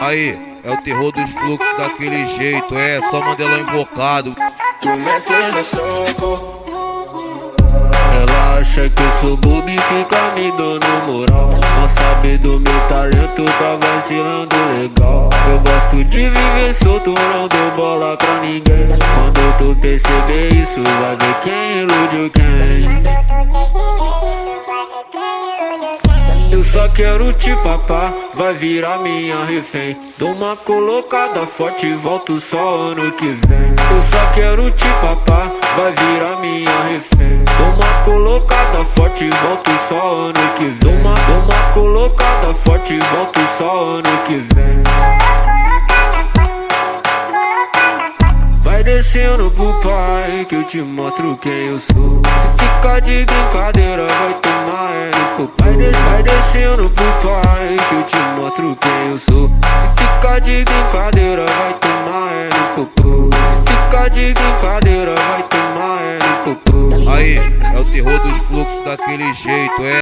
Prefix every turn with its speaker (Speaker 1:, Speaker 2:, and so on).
Speaker 1: Aí, é o terror dos fluxos daquele jeito, é só Mandelão invocado.
Speaker 2: Tu metendo soco.
Speaker 3: Ela acha que eu sou bobo e fica me dando moral. Não sabe do meu talento, tá vacilando legal. Eu gosto de viver solto, não dou bola pra ninguém. Quando tu perceber isso, vai ver quem iludiu quem. Eu só quero te papar, vai virar minha refém. Dou uma colocada forte e volto só ano que vem. Eu só quero te papar, vai virar minha refém. Dou uma colocada forte e volto só ano que vem. Dou uma colocada forte e volto só ano que vem. Vai descendo pro pai que eu te mostro quem eu sou. Se ficar de brincadeira vai tomar no pai. Vai descendo pro pai que eu te mostro quem eu sou. Se ficar de brincadeira vai tomar no popô. Se ficar de brincadeira vai tomar no popô.
Speaker 1: Aí, é o terror dos fluxos daquele jeito, é